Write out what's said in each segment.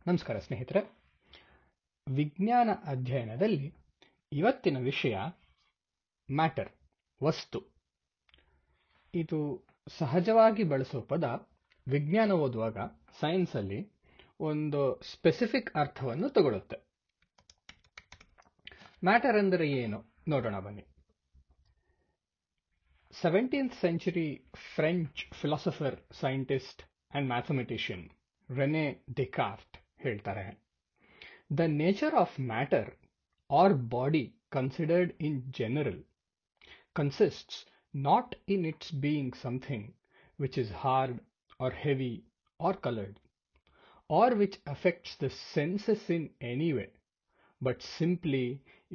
ನಮಸ್ಕಾರ ಸ್ನೇಹಿತರೆ. ವಿಜ್ಞಾನ ಅಧ್ಯಯನದಲ್ಲಿ ಇವತ್ತಿನ ವಿಷಯ ಮ್ಯಾಟರ್, ವಸ್ತು. ಇದು ಸಹಜವಾಗಿ ಬಳಸೋ ಪದ. ವಿಜ್ಞಾನ ಓದುವಾಗ ಸೈನ್ಸಲ್ಲಿ ಒಂದು ಸ್ಪೆಸಿಫಿಕ್ ಅರ್ಥವನ್ನು ತಗೊಳ್ಳುತ್ತೆ. ಮ್ಯಾಟರ್ ಅಂದರೆ ಏನು ನೋಡೋಣ ಬನ್ನಿ. 17th century French philosopher, scientist and mathematician Rene Descartes ಹೇಳ್ತಾರೆ, The nature of matter or body considered in general consists not in its being something which is hard or heavy or colored, or which affects the senses in any way, but simply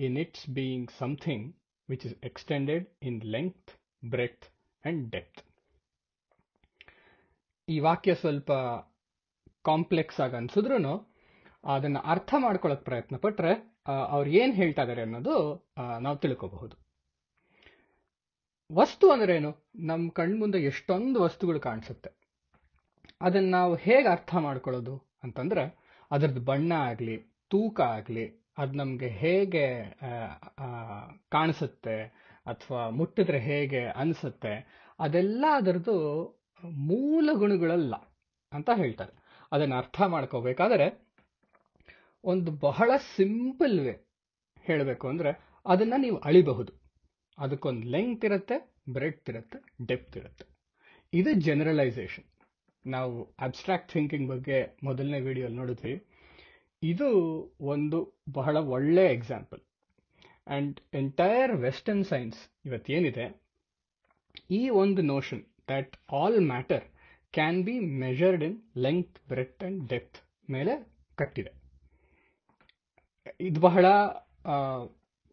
in its being something which is extended in length, breadth and depth. ಈ ವಾಕ್ಯ ಸ್ವಲ್ಪ complex ಆಗಿ ಅನ್ಸಿದ್ರು ಅದನ್ನು ಅರ್ಥ ಮಾಡ್ಕೊಳ್ಳೋಕೆ ಪ್ರಯತ್ನ ಪಟ್ಟರೆ ಅವ್ರು ಏನು ಹೇಳ್ತಾ ಇದ್ದಾರೆ ಅನ್ನೋದು ನಾವು ತಿಳ್ಕೋಬಹುದು. ವಸ್ತು ಅಂದ್ರೆ ಏನು? ನಮ್ಮ ಕಣ್ಮುಂದೆ ಎಷ್ಟೊಂದು ವಸ್ತುಗಳು ಕಾಣಿಸುತ್ತೆ. ಅದನ್ನು ನಾವು ಹೇಗೆ ಅರ್ಥ ಮಾಡ್ಕೊಳ್ಳೋದು ಅಂತಂದ್ರೆ, ಅದರದ್ದು ಬಣ್ಣ ಆಗಲಿ, ತೂಕ ಆಗಲಿ, ಅದು ನಮಗೆ ಹೇಗೆ ಕಾಣಿಸುತ್ತೆ ಅಥವಾ ಮುಟ್ಟಿದ್ರೆ ಹೇಗೆ ಅನಿಸುತ್ತೆ, ಅದೆಲ್ಲ ಅದರದ್ದು ಮೂಲ ಗುಣಗಳಲ್ಲ ಅಂತ ಹೇಳ್ತಾರೆ. ಅದನ್ನು ಅರ್ಥ ಮಾಡ್ಕೋಬೇಕಾದ್ರೆ ಒಂದು ಬಹಳ ಸಿಂಪಲ್ ವೇ ಹೇಳಬೇಕು ಅಂದರೆ, ಅದನ್ನು ನೀವು ಅಳಿಬಹುದು. ಅದಕ್ಕೊಂದು ಲೆಂತ್ ಇರುತ್ತೆ, ಬ್ರೆಡ್ತ್ ಇರುತ್ತೆ, ಡೆಪ್ತ್ ಇರುತ್ತೆ. ಇದು ಜನರಲೈಸೇಷನ್. ನಾವು ಅಬ್ಸ್ಟ್ರಾಕ್ಟ್ ಥಿಂಕಿಂಗ್ ಬಗ್ಗೆ ಮೊದಲನೇ ವಿಡಿಯೋಲ್ಲಿ ನೋಡಿದ್ವಿ. ಇದು ಒಂದು ಬಹಳ ಒಳ್ಳೆ example. And entire western science ಇವತ್ತೇನಿದೆ, ಈ ಒಂದು notion that all matter can be measured in length, breadth and depth ಮೇಲೆ ಕಟ್ಟಿದೆ. ಇದು ಬಹಳ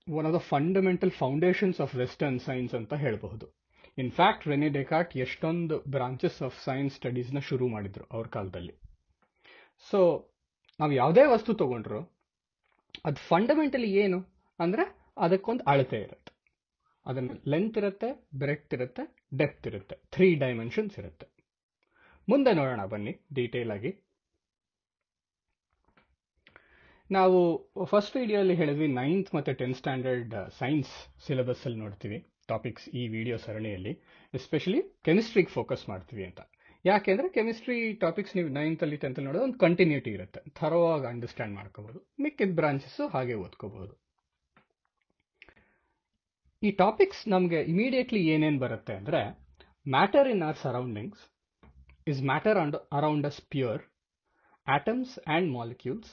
one of the fundamental foundations of western science ಅಂತ ಹೇಳಬಹುದು. ಇನ್ಫ್ಯಾಕ್ಟ್ ರೆನೆ ಡೆಕಾರ್ಟ್ ಎಷ್ಟೊಂದು ಬ್ರಾಂಚಸ್ ಆಫ್ ಸೈನ್ಸ್ ಸ್ಟಡೀಸ್ನ ಶುರು ಮಾಡಿದ್ರು ಅವ್ರ ಕಾಲದಲ್ಲಿ. ಸೊ ನಾವು ಯಾವುದೇ ವಸ್ತು ತಗೊಂಡ್ರು ಅದು ಫಂಡಮೆಂಟಲಿ ಏನು ಅಂದರೆ, ಅದಕ್ಕೊಂದು ಅಳತೆ ಇರುತ್ತೆ. ಅದನ್ನು ಲೆಂತ್ ಇರುತ್ತೆ, ಬ್ರೆಡ್ತ್ ಇರುತ್ತೆ, ಡೆಪ್ತ್ ಇರುತ್ತೆ, 3 ಡೈಮೆನ್ಷನ್ಸ್ ಇರುತ್ತೆ. ಮುಂದೆ ನೋಡೋಣ ಬನ್ನಿ ಡೀಟೇಲ್ ಆಗಿ. ನಾವು ಫಸ್ಟ್ ವಿಡಿಯೋಲಿ ಹೇಳಿದ್ವಿ 9th ಮತ್ತು 10th ಸ್ಟ್ಯಾಂಡರ್ಡ್ ಸೈನ್ಸ್ ಸಿಲೆಬಸ್ ಅಲ್ಲಿ ನೋಡ್ತೀವಿ ಟಾಪಿಕ್ಸ್ ಈ ವಿಡಿಯೋ ಸರಣಿಯಲ್ಲಿ. ಎಸ್ಪೆಷಲಿ ಕೆಮಿಸ್ಟ್ರಿಗೆ ಫೋಕಸ್ ಮಾಡ್ತೀವಿ ಅಂತ. ಯಾಕೆಂದ್ರೆ ಕೆಮಿಸ್ಟ್ರಿ ಟಾಪಿಕ್ಸ್ ನೀವು 9th ಅಲ್ಲಿ 10th ಅಲ್ಲಿ ನೋಡೋದು ಒಂದು ಕಂಟಿನ್ಯೂಟಿ ಇರುತ್ತೆ, ಥರೋವಾಗಿ ಅಂಡರ್ಸ್ಟ್ಯಾಂಡ್ ಮಾಡ್ಕೋಬಹುದು. ಮಿಕ್ಕಿದ ಬ್ರಾಂಚಸ್ಸು ಹಾಗೆ ಓದ್ಕೋಬಹುದು. ಈ ಟಾಪಿಕ್ಸ್ ನಮಗೆ ಇಮಿಡಿಯೇಟ್ಲಿ ಏನೇನು ಬರುತ್ತೆ ಅಂದರೆ, matter in our surroundings is matter around us pure, atoms and molecules,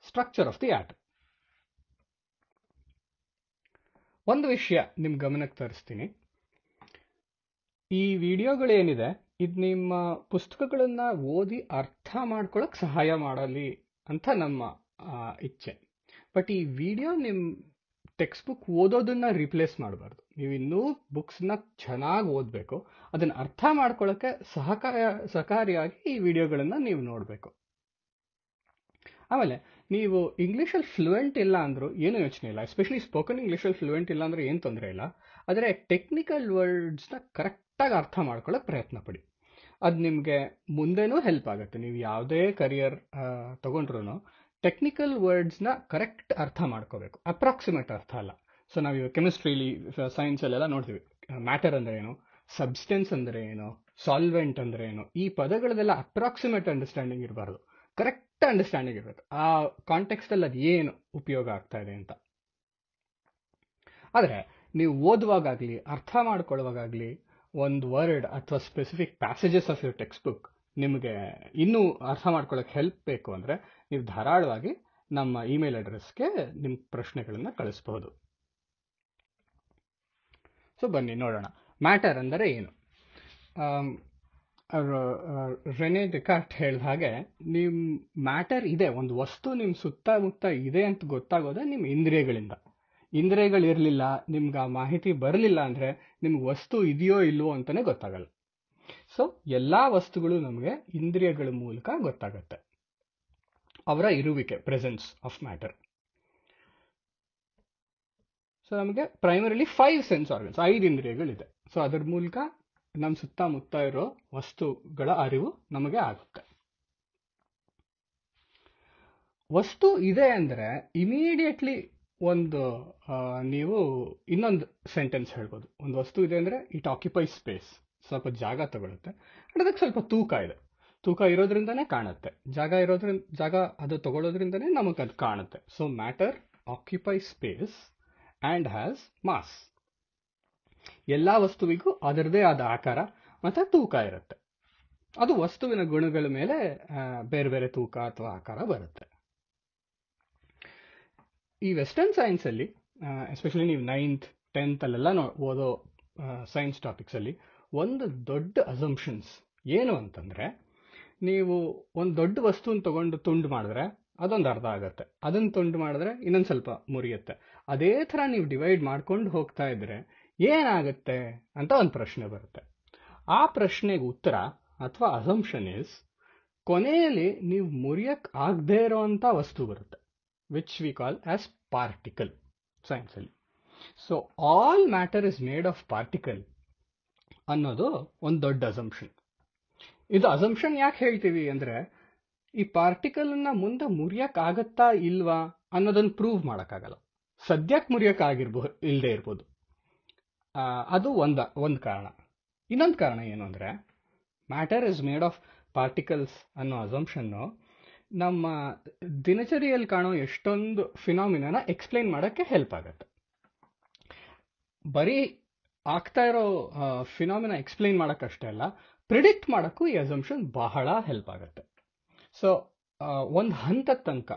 structure of the atom. ಒಂದು ವಿಷಯ ನಿಮ್ಮ ಗಮನಕ್ಕೆ ತರಿಸ್ತೀನಿ. ಈ ವಿಡಿಯೋಗಳೇನಿದೆ ಇದು ನಿಮ್ಮ ಪುಸ್ತಕಗಳನ್ನು ಓದಿ ಅರ್ಥ ಮಾಡ್ಕೊಳ್ಳೋಕೆ ಸಹಾಯ ಮಾಡಲಿ ಅಂತ ನಮ್ಮ ಇಚ್ಛೆ. ಬಟ್ ಈ ವಿಡಿಯೋ ನಿಮ್ಮ ಟೆಕ್ಸ್ಟ್ ಬುಕ್ ಓದೋದನ್ನ ರಿಪ್ಲೇಸ್ ಮಾಡಬಾರ್ದು. ನೀವು ಇನ್ನೂ ಬುಕ್ಸ್ನ ಚೆನ್ನಾಗಿ ಓದಬೇಕು. ಅದನ್ನು ಅರ್ಥ ಮಾಡ್ಕೊಳ್ಳೋಕ್ಕೆ ಸಹಕಾರಿಯಾಗಿ ಈ ವಿಡಿಯೋಗಳನ್ನು ನೀವು ನೋಡಬೇಕು. ಆಮೇಲೆ ನೀವು ಇಂಗ್ಲೀಷಲ್ಲಿ ಫ್ಲೂಯೆಂಟ್ ಇಲ್ಲ ಅಂದರೂ ಏನೂ ಯೋಚನೆ ಇಲ್ಲ. ಎಸ್ಪೆಷಲಿ ಸ್ಪೋಕನ್ ಇಂಗ್ಲೀಷಲ್ಲಿ ಫ್ಲೂಯೆಂಟ್ ಇಲ್ಲ ಅಂದರೆ ಏನು ತೊಂದರೆ ಇಲ್ಲ. ಆದರೆ ಟೆಕ್ನಿಕಲ್ ವರ್ಡ್ಸ್ನ ಕರೆಕ್ಟಾಗಿ ಅರ್ಥ ಮಾಡ್ಕೊಳ್ಳೋಕೆ ಪ್ರಯತ್ನ ಪಡಿ. ಅದು ನಿಮಗೆ ಮುಂದೆನೂ ಹೆಲ್ಪ್ ಆಗುತ್ತೆ. ನೀವು ಯಾವುದೇ ಕರಿಯರ್ ತೊಗೊಂಡ್ರೂ ಟೆಕ್ನಿಕಲ್ ವರ್ಡ್ಸ್ನ ಕರೆಕ್ಟ್ ಅರ್ಥ ಮಾಡ್ಕೋಬೇಕು, ಅಪ್ರಾಕ್ಸಿಮೇಟ್ ಅರ್ಥ ಅಲ್ಲ. ಸೊ ನಾವು ಕೆಮಿಸ್ಟ್ರಿಲಿ, ಸೈನ್ಸಲ್ಲೆಲ್ಲ ನೋಡ್ತೀವಿ ಮ್ಯಾಟರ್ ಅಂದರೆ ಏನು, ಸಬ್ಸ್ಟೆನ್ಸ್ ಅಂದರೆ ಏನು, ಸಾಲ್ವೆಂಟ್ ಅಂದರೆ ಏನು. ಈ ಪದಗಳದೆಲ್ಲ ಅಪ್ರಾಕ್ಸಿಮೇಟ್ ಅಂಡರ್ಸ್ಟ್ಯಾಂಡಿಂಗ್ ಇರಬಾರ್ದು, ಕರೆಕ್ಟ್ ಅಂಡರ್ಸ್ಟ್ಯಾಂಡಿಂಗ್ ಇರಬೇಕು. ಆ ಕಾಂಟೆಕ್ಸ್ಟಲ್ಲಿ ಅದು ಏನು ಉಪಯೋಗ ಆಗ್ತಾ ಇದೆ ಅಂತ. ಆದರೆ ನೀವು ಓದುವಾಗಲಿ ಅರ್ಥ ಮಾಡ್ಕೊಳ್ಳುವಾಗಲಿ ಒಂದು ವರ್ಡ್ ಅಥವಾ specific passages of your text book ನಿಮಗೆ ಇನ್ನೂ ಅರ್ಥ ಮಾಡ್ಕೊಳ್ಳೋಕೆ ಹೆಲ್ಪ್ ಬೇಕು ಅಂದರೆ ನೀವು ಧಾರಾಳವಾಗಿ ನಮ್ಮ ಇಮೇಲ್ ಅಡ್ರೆಸ್ಗೆ ನಿಮ್ಮ ಪ್ರಶ್ನೆಗಳನ್ನು ಕಳಿಸ್ಬಹುದು. ಸೊ ಬನ್ನಿ ನೋಡೋಣ, ಮ್ಯಾಟರ್ ಅಂದರೆ ಏನು. ರೆನೆ ಡೆಕಾರ್ಟ್ ಹೇಳಿದ ಹಾಗೆ, ನಿಮ್ಮ ಮ್ಯಾಟರ್ ಇದೆ, ಒಂದು ವಸ್ತು ನಿಮ್ಮ ಸುತ್ತಮುತ್ತ ಇದೆ ಅಂತ ಗೊತ್ತಾಗೋದೇ ನಿಮ್ಮ ಇಂದ್ರಿಯಗಳಿಂದ. ಇಂದ್ರಿಯಗಳಿರಲಿಲ್ಲ, ನಿಮ್ಗೆ ಆ ಮಾಹಿತಿ ಬರಲಿಲ್ಲ ಅಂದರೆ ನಿಮ್ಗೆ ವಸ್ತು ಇದೆಯೋ ಇಲ್ವೋ ಅಂತಲೇ ಗೊತ್ತಾಗಲ್ಲ. ಸೊ ಎಲ್ಲ ವಸ್ತುಗಳು ನಮಗೆ ಇಂದ್ರಿಯಗಳ ಮೂಲಕ ಗೊತ್ತಾಗುತ್ತೆ, ಅವರ ಇರುವಿಕೆ, ಪ್ರೆಸೆನ್ಸ್ ಆಫ್ ಮ್ಯಾಟರ್. ಸೊ ನಮಗೆ ಪ್ರೈಮರಿಲಿ 5 ಸೆನ್ಸ್ ಆರ್ಗನ್ಸ್, 5 ಇಂದ್ರಿಯಗಳಿದೆ. ಸೊ ಅದರ ಮೂಲಕ ನಮ್ಮ ಸುತ್ತಮುತ್ತ ಇರೋ ವಸ್ತುಗಳ ಅರಿವು ನಮಗೆ ಆಗುತ್ತೆ. ವಸ್ತು ಇದೆ ಅಂದರೆ ಇಮಿಡಿಯೇಟ್ಲಿ ಒಂದು ನೀವು ಇನ್ನೊಂದು ಸೆಂಟೆನ್ಸ್ ಹೇಳ್ಬೋದು. ಒಂದು ವಸ್ತು ಇದೆ ಅಂದರೆ ಇಟ್ ಆಕ್ಯುಪೈ ಸ್ಪೇಸ್, ಸ್ವಲ್ಪ ಜಾಗ ತಗೊಳುತ್ತೆ, ಅದಕ್ಕೆ ಸ್ವಲ್ಪ ತೂಕ ಇದೆ. ತೂಕ ಇರೋದ್ರಿಂದನೇ ಕಾಣುತ್ತೆ, ಜಾಗ ಅದು ತಗೊಳ್ಳೋದ್ರಿಂದನೇ ನಮಗೆ ಅದು ಕಾಣುತ್ತೆ. So matter occupy space and has mass. ಎಲ್ಲ ವಸ್ತುವಿಗೂ ಅದರದೇ ಆದ ಆಕಾರ ಮತ್ತು ತೂಕ ಇರುತ್ತೆ. ಅದು ವಸ್ತುವಿನ ಗುಣಗಳ ಮೇಲೆ ಬೇರೆ ಬೇರೆ ತೂಕ ಅಥವಾ ಆಕಾರ ಬರುತ್ತೆ. ಈ ವೆಸ್ಟರ್ನ್ ಸೈನ್ಸಲ್ಲಿ ಎಸ್ಪೆಷಲಿ ನೀವು 9th 10th ಅಲ್ಲೆಲ್ಲ ಓದೋ ಸೈನ್ಸ್ ಟಾಪಿಕ್ಸಲ್ಲಿ ಒಂದು ದೊಡ್ಡ ಅಸಂಪ್ಷನ್ಸ್ ಏನು ಅಂತಂದರೆ, ನೀವು ಒಂದು ದೊಡ್ಡ ವಸ್ತುನ ತಗೊಂಡು ತುಂಡು ಮಾಡಿದ್ರೆ ಅದೊಂದು ಅರ್ಧ ಆಗುತ್ತೆ, ಅದನ್ನು ತುಂಡು ಮಾಡಿದ್ರೆ ಇನ್ನೊಂದು ಸ್ವಲ್ಪ ಮುರಿಯುತ್ತೆ. ಅದೇ ಥರ ನೀವು ಡಿವೈಡ್ ಮಾಡ್ಕೊಂಡು ಹೋಗ್ತಾ ಇದ್ರೆ ಏನಾಗುತ್ತೆ ಅಂತ ಒಂದು ಪ್ರಶ್ನೆ ಬರುತ್ತೆ. ಆ ಪ್ರಶ್ನೆಗೆ ಉತ್ತರ ಅಥವಾ ಅಸಂಪ್ಷನ್ ಇಸ್, ಕೊನೆಯಲ್ಲಿ ನೀವು ಮುರಿಯಕ್ಕೆ ಆಗದೇ ಇರೋವಂಥ ವಸ್ತು ಬರುತ್ತೆ, which we call as particle ಸೈನ್ಸಲ್ಲಿ. So all matter is made of particle ಅನ್ನೋದು ಒಂದು ದೊಡ್ಡ ಅಸಂಪ್ಷನ್. ಇದು ಅಸಂಪ್ಷನ್ ಯಾಕೆ ಹೇಳ್ತೀವಿ ಅಂದರೆ, ಈ ಪಾರ್ಟಿಕಲ್ನ ಮುಂದೆ ಮುರಿಯೋಕ್ಕಾಗತ್ತಾ ಇಲ್ವಾ ಅನ್ನೋದನ್ನು ಪ್ರೂವ್ ಮಾಡೋಕ್ಕಾಗಲ್ಲ. ಸದ್ಯಕ್ಕೆ ಮುರಿಯೋಕ್ಕಾಗಿರ್ಬೋದು, ಇಲ್ಲದೆ ಇರ್ಬೋದು. ಅದು ಒಂದು ಕಾರಣ. ಇನ್ನೊಂದು ಕಾರಣ ಏನು ಅಂದರೆ, matter is made of particles ಅನ್ನೋ ಅಸಂಪ್ಷನ್ನು ನಮ್ಮ ದಿನಚರಿಯಲ್ಲಿ ಕಾಣೋ ಎಷ್ಟೊಂದು ಫಿನಾಮಿನಾನ ಎಕ್ಸ್ಪ್ಲೈನ್ ಮಾಡೋಕ್ಕೆ ಹೆಲ್ಪ್ ಆಗುತ್ತೆ. ಬರೀ ಆಗ್ತಾ ಇರೋ ಫಿನಾಮಿನ ಎಕ್ಸ್ಪ್ಲೈನ್ ಮಾಡೋಕ್ಕಷ್ಟೇ ಅಲ್ಲ, ಪ್ರಿಡಿಕ್ಟ್ ಮಾಡೋಕ್ಕೂ ಈ ಅಸಂಪ್ಷನ್ ಬಹಳ ಹೆಲ್ಪ್ ಆಗುತ್ತೆ. ಸೊ ಒಂದು ಹಂತದ ತನಕ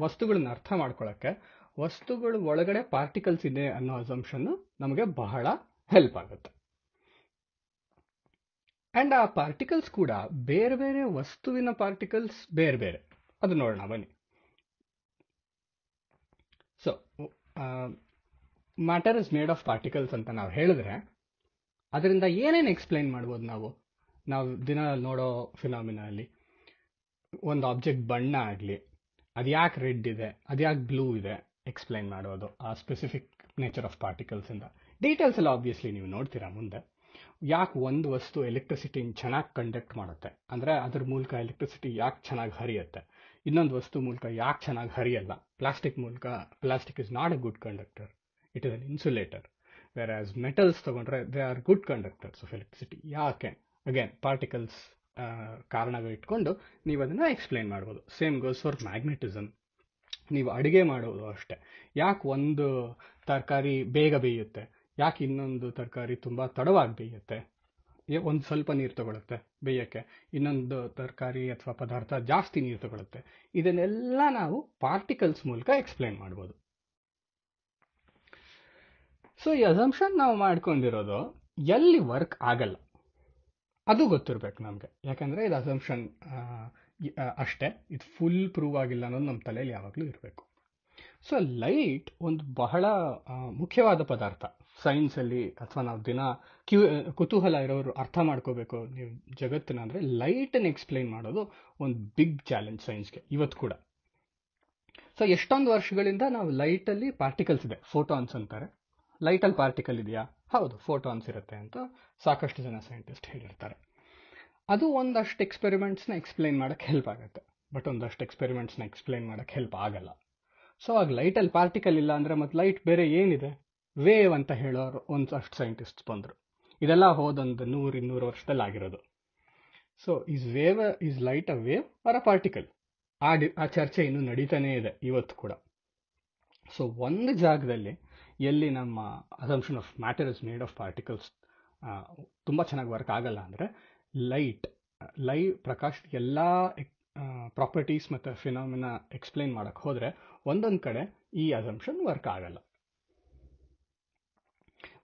ವಸ್ತುಗಳನ್ನ ಅರ್ಥ ಮಾಡ್ಕೊಳ್ಳೋಕ್ಕೆ ವಸ್ತುಗಳ ಒಳಗಡೆ ಪಾರ್ಟಿಕಲ್ಸ್ ಇದೆ ಅನ್ನೋ ಅಸಂಪ್ಷನ್ನು ನಮಗೆ ಬಹಳ ಹೆಲ್ಪ್ ಆಗುತ್ತೆ. ಆ್ಯಂಡ್ ಆ ಪಾರ್ಟಿಕಲ್ಸ್ ಕೂಡ ಬೇರೆ ಬೇರೆ ವಸ್ತುವಿನ ಪಾರ್ಟಿಕಲ್ಸ್ ಬೇರೆ ಬೇರೆ. ಅದು ನೋಡೋಣ ಬನ್ನಿ. So matter is made of particles ಅಂತ ನಾವು ಹೇಳಿದ್ರೆ ಅದರಿಂದ ಏನೇನು ಎಕ್ಸ್ಪ್ಲೈನ್ ಮಾಡ್ಬೋದು ನಾವು ದಿನ ನೋಡೋ ಫಿನಾಮಿನಲ್ಲಿ. ಒಂದು ಆಬ್ಜೆಕ್ಟ್ ಬಣ್ಣ ಆಗಲಿ, ಅದು ಯಾಕೆ ರೆಡ್ ಇದೆ, ಅದು ಯಾಕೆ ಬ್ಲೂ ಇದೆ, ಎಕ್ಸ್ಪ್ಲೈನ್ ಮಾಡೋದು ಆ ಸ್ಪೆಸಿಫಿಕ್ ನೇಚರ್ ಆಫ್ ಪಾರ್ಟಿಕಲ್ಸಿಂದ. ಡೀಟೇಲ್ಸ್ ಎಲ್ಲ ಆಬ್ವಿಯಸ್ಲಿ ನೀವು ನೋಡ್ತೀರಾ ಮುಂದೆ. ಯಾಕೆ ಒಂದು ವಸ್ತು ಎಲೆಕ್ಟ್ರಿಸಿಟಿನ ಚೆನ್ನಾಗಿ ಕಂಡಕ್ಟ್ ಮಾಡುತ್ತೆ ಅಂದರೆ ಅದ್ರ ಮೂಲಕ ಎಲೆಕ್ಟ್ರಿಸಿಟಿ ಯಾಕೆ ಚೆನ್ನಾಗಿ ಹರಿಯುತ್ತೆ, ಇನ್ನೊಂದು ವಸ್ತು ಮೂಲಕ ಯಾಕೆ ಚೆನ್ನಾಗಿ ಹರಿಯಲ್ಲ. Plastic is not a good conductor, it is an insulator. Whereas metals ತಗೊಂಡ್ರೆ they are good conductors of electricity. ಯಾಕೆ? ಅಗೇನ್ ಪಾರ್ಟಿಕಲ್ಸ್ ಕಾರಣಗಳು ಇಟ್ಕೊಂಡು ನೀವು ಅದನ್ನು ಎಕ್ಸ್ಪ್ಲೈನ್ ಮಾಡ್ಬೋದು. Same goes for magnetism. ನೀವು ಅಡುಗೆ ಮಾಡೋದು ಅಷ್ಟೇ. ಯಾಕೆ ಒಂದು ತರಕಾರಿ ಬೇಗ ಬೇಯುತ್ತೆ, ಯಾಕೆ ಇನ್ನೊಂದು ತರಕಾರಿ ತುಂಬ ತಡವಾಗಿ ಬೇಯುತ್ತೆ, ಒಂದು ಸ್ವಲ್ಪ ನೀರು ತಗೊಳುತ್ತೆ ಬೇಯೋಕ್ಕೆ, ಇನ್ನೊಂದು ತರಕಾರಿ ಅಥವಾ ಪದಾರ್ಥ ಜಾಸ್ತಿ ನೀರು ತಗೊಳುತ್ತೆ. ಇದನ್ನೆಲ್ಲ ನಾವು ಪಾರ್ಟಿಕಲ್ಸ್ ಮೂಲಕ ಎಕ್ಸ್ಪ್ಲೈನ್ ಮಾಡ್ಬೋದು. ಸೊ ಈ ಅಸಂಪ್ಷನ್ ನಾವು ಮಾಡ್ಕೊಂಡಿರೋದು ಎಲ್ಲಿ ವರ್ಕ್ ಆಗಲ್ಲ ಅದು ಗೊತ್ತಿರಬೇಕು ನಮಗೆ. ಯಾಕಂದರೆ ಇದು ಅಸಂಪ್ಷನ್ ಅಷ್ಟೇ, ಇದು ಫುಲ್ ಪ್ರೂವ್ ಆಗಿಲ್ಲ ಅನ್ನೋದು ನಮ್ಮ ತಲೆಯಲ್ಲಿ ಯಾವಾಗಲೂ ಇರಬೇಕು. ಸೊ ಲೈಟ್ ಒಂದು ಬಹಳ ಮುಖ್ಯವಾದ ಪದಾರ್ಥ ಸೈನ್ಸಲ್ಲಿ, ಅಥವಾ ನಾವು ದಿನ ಕುತೂಹಲ ಇರೋರು ಅರ್ಥ ಮಾಡ್ಕೋಬೇಕು ನೀವು ಜಗತ್ತಿನ ಅಂದರೆ ಲೈಟನ್ನು ಎಕ್ಸ್ಪ್ಲೈನ್ ಮಾಡೋದು ಒಂದು ಬಿಗ್ ಚಾಲೆಂಜ್ ಸೈನ್ಸ್ಗೆ ಇವತ್ತು ಕೂಡ. ಸೊ ಎಷ್ಟೊಂದು ವರ್ಷಗಳಿಂದ ನಾವು ಲೈಟಲ್ಲಿ ಪಾರ್ಟಿಕಲ್ಸ್ ಇದೆ, ಫೋಟಾನ್ಸ್ ಅಂತಾರೆ. ಲೈಟಲ್ಲಿ ಪಾರ್ಟಿಕಲ್ ಇದೆಯಾ? ಹೌದು, ಫೋಟಾನ್ಸ್ ಇರುತ್ತೆ ಅಂತ ಸಾಕಷ್ಟು ಜನ ಸೈಂಟಿಸ್ಟ್ ಹೇಳಿರ್ತಾರೆ. ಅದು ಒಂದಷ್ಟು ಎಕ್ಸ್ಪೆರಿಮೆಂಟ್ಸ್ನ ಎಕ್ಸ್ಪ್ಲೈನ್ ಮಾಡೋಕ್ಕೆ ಹೆಲ್ಪ್ ಆಗುತ್ತೆ, ಬಟ್ ಒಂದಷ್ಟು ಎಕ್ಸ್ಪೆರಿಮೆಂಟ್ಸ್ನ ಎಕ್ಸ್ಪ್ಲೈನ್ ಮಾಡೋಕ್ಕೆ ಹೆಲ್ಪ್ ಆಗಲ್ಲ. ಸೊ ಆಗ ಲೈಟಲ್ಲಿ ಪಾರ್ಟಿಕಲ್ ಇಲ್ಲ ಅಂದರೆ ಮತ್ತು ಲೈಟ್ ಬೇರೆ ಏನಿದೆ? ವೇವ್ ಅಂತ ಹೇಳೋರು ಒಂದಷ್ಟು ಸೈಂಟಿಸ್ಟ್ಸ್ ಬಂದರು. ಇದೆಲ್ಲ ಹೋದೊಂದು 100-200 ವರ್ಷದಲ್ಲಿ ಆಗಿರೋದು. So is light a wave or a particle? ಆ ಚರ್ಚೆ ಇನ್ನೂ ನಡೀತಾನೇ ಇದೆ ಇವತ್ತು ಕೂಡ. ಸೊ ಒಂದು ಜಾಗದಲ್ಲಿ ಎಲ್ಲಿ ನಮ್ಮ assumption of matter is made of particles ತುಂಬ ಚೆನ್ನಾಗಿ ವರ್ಕ್ ಆಗಲ್ಲ ಅಂದರೆ ಪ್ರಕಾಶ್ ಎಲ್ಲ ಪ್ರಾಪರ್ಟೀಸ್ ಮತ್ತು ಫಿನಾಮಿನಾ ಎಕ್ಸ್ಪ್ಲೈನ್ ಮಾಡೋಕ್ಕೆ ಹೋದರೆ ಒಂದೊಂದು ಕಡೆ ಈ ಅಸಂಪ್ಷನ್ ವರ್ಕ್ ಆಗಲ್ಲ.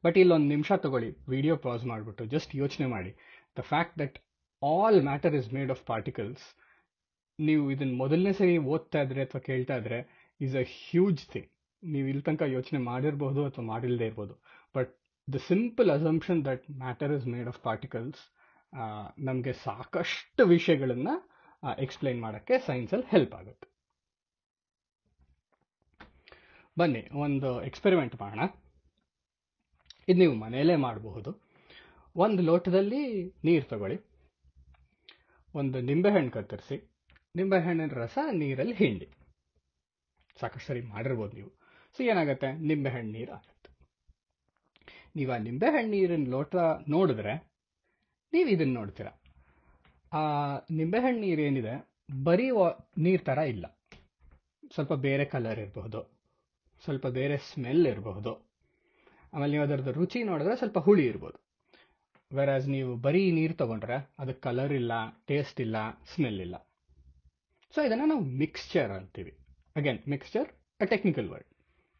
ಬಟ್ ಇಲ್ಲೊಂದು ನಿಮಿಷ ತಗೊಳ್ಳಿ, ವಿಡಿಯೋ ಪಾಸ್ ಮಾಡಿಬಿಟ್ಟು ಜಸ್ಟ್ ಯೋಚನೆ ಮಾಡಿ. The fact that all matter is made of particles, ನೀವು ಇದನ್ನು ಮೊದಲನೇ ಸರಿ ಓದ್ತಾ ಇದ್ರೆ ಅಥವಾ ಕೇಳ್ತಾ ಇದ್ರೆ ಈಸ್ ಅ ಹ್ಯೂಜ್ ಥಿಂಗ್. ನೀವು ಇಲ್ಲಿ ತನಕ ಯೋಚನೆ ಮಾಡಿರ್ಬೋದು ಅಥವಾ ಮಾಡಿಲ್ಲದೆ ಇರ್ಬೋದು, but the simple assumption that matter is made of particles ನಮಗೆ ಸಾಕಷ್ಟು ವಿಷಯಗಳನ್ನು ಎಕ್ಸ್ಪ್ಲೈನ್ ಮಾಡೋಕ್ಕೆ ಸೈನ್ಸಲ್ಲಿ ಹೆಲ್ಪ್ ಆಗುತ್ತೆ. ಬನ್ನಿ ಒಂದು ಎಕ್ಸ್ಪೆರಿಮೆಂಟ್ ಮಾಡೋಣ. ಇದು ನೀವು ಮನೆಯಲ್ಲೇ ಮಾಡಬಹುದು. ಒಂದು ಲೋಟದಲ್ಲಿ ನೀರು ತಗೊಳ್ಳಿ, ಒಂದು ನಿಂಬೆಹಣ್ಣು ಕತ್ತರಿಸಿ, ನಿಂಬೆಹಣ್ಣಿನ ರಸ ನೀರಲ್ಲಿ ಹಿಂಡಿ. ಸಾಕಷ್ಟು ಸರಿ ಮಾಡಿರ್ಬೋದು ನೀವು. ಸೊ ಏನಾಗುತ್ತೆ, ನಿಂಬೆಹಣ್ಣು ನೀರು ಆಗುತ್ತೆ. ನೀವು ಆ ನಿಂಬೆಹಣ್ಣು ನೀರಿನ ಲೋಟ ನೋಡಿದ್ರೆ ನೀವು ಇದನ್ನು ನೋಡ್ತೀರ. ಆ ನಿಂಬೆಹಣ್ಣು ನೀರು ಏನಿದೆ ಬರೀ ನೀರು ಥರ ಇಲ್ಲ. ಸ್ವಲ್ಪ ಬೇರೆ ಕಲರ್ ಇರಬಹುದು, ಸ್ವಲ್ಪ ಬೇರೆ ಸ್ಮೆಲ್ ಇರಬಹುದು, ಆಮೇಲೆ ನೀವು ಅದರದ್ದು ರುಚಿ ನೋಡಿದ್ರೆ ಸ್ವಲ್ಪ ಹುಳಿ ಇರ್ಬೋದು. ವೆರಾಸ್ ನೀವು ಬರೀ ನೀರು ತಗೊಂಡ್ರೆ ಅದಕ್ಕೆ ಕಲರ್ ಇಲ್ಲ, ಟೇಸ್ಟ್ ಇಲ್ಲ, ಸ್ಮೆಲ್ ಇಲ್ಲ. ಸೊ ಇದನ್ನು ನಾವು ಮಿಕ್ಸ್ಚರ್ ಅಂತೀವಿ. Again mixture a technical word.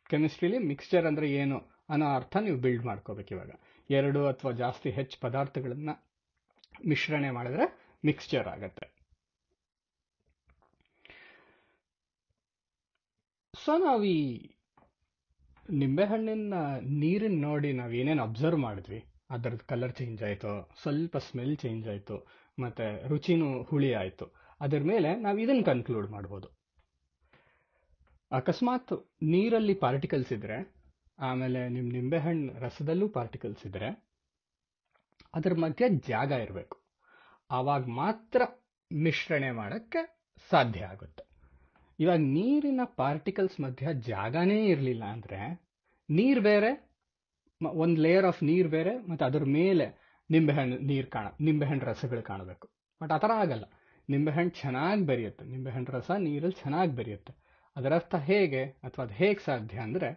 ಕೆಮಿಸ್ಟ್ರಿಲಿ ಮಿಕ್ಸ್ಚರ್ ಅಂದರೆ ಏನು ಅನ್ನೋ ಅರ್ಥ ನೀವು ಬಿಲ್ಡ್ ಮಾಡ್ಕೋಬೇಕು. ಇವಾಗ 2 ಅಥವಾ ಜಾಸ್ತಿ ಹೆಚ್ಚು ಪದಾರ್ಥಗಳನ್ನ ಮಿಶ್ರಣೆ ಮಾಡಿದ್ರೆ ಮಿಕ್ಸ್ಚರ್ ಆಗತ್ತೆ. ಸೊ ನಾವು ಈ ನಿಂಬೆಹಣ್ಣಿನ ನೀರನ್ನು ನೋಡಿ ನಾವು ಏನೇನು ಅಬ್ಸರ್ವ್ ಮಾಡಿದ್ವಿ, ಅದರದ್ದು ಕಲರ್ ಚೇಂಜ್ ಆಯಿತು, ಸ್ವಲ್ಪ ಸ್ಮೆಲ್ ಚೇಂಜ್ ಆಯಿತು, ಮತ್ತು ರುಚಿನೂ ಹುಳಿ ಆಯಿತು. ಅದರ ಮೇಲೆ ನಾವು ಇದನ್ನು ಕನ್ಕ್ಲೂಡ್ ಮಾಡ್ಬೋದು. ಅಕಸ್ಮಾತ್ ನೀರಲ್ಲಿ ಪಾರ್ಟಿಕಲ್ಸ್ ಇದ್ದರೆ, ಆಮೇಲೆ ನಿಮ್ಮ ನಿಂಬೆಹಣ್ಣು ರಸದಲ್ಲೂ ಪಾರ್ಟಿಕಲ್ಸ್ ಇದ್ದರೆ, ಅದರ ಮಧ್ಯೆ ಜಾಗ ಇರಬೇಕು. ಆವಾಗ ಮಾತ್ರ ಮಿಶ್ರಣೆ ಮಾಡೋಕ್ಕೆ ಸಾಧ್ಯ ಆಗುತ್ತೆ. ಇವಾಗ ನೀರಿನ ಪಾರ್ಟಿಕಲ್ಸ್ ಮಧ್ಯ ಜಾಗನೇ ಇರಲಿಲ್ಲ ಅಂದರೆ, ನೀರು ಬೇರೆ, ಒಂದು ಲೇಯರ್ ಆಫ್ ನೀರು ಬೇರೆ, ಮತ್ತು ಅದ್ರ ಮೇಲೆ ನಿಂಬೆಹಣ್ಣು ರಸಗಳು ಕಾಣಬೇಕು. ಬಟ್ ಆ ಥರ ಆಗಲ್ಲ. ನಿಂಬೆಹಣ್ಣು ಚೆನ್ನಾಗಿ ಬೆರೆಯುತ್ತೆ, ನಿಂಬೆಹಣ್ಣು ರಸ ನೀರಲ್ಲಿ ಚೆನ್ನಾಗಿ ಬೆರೆಯುತ್ತೆ. ಅದರರ್ಥ ಹೇಗೆ, ಅಥವಾ ಅದು ಹೇಗೆ ಸಾಧ್ಯ ಅಂದರೆ,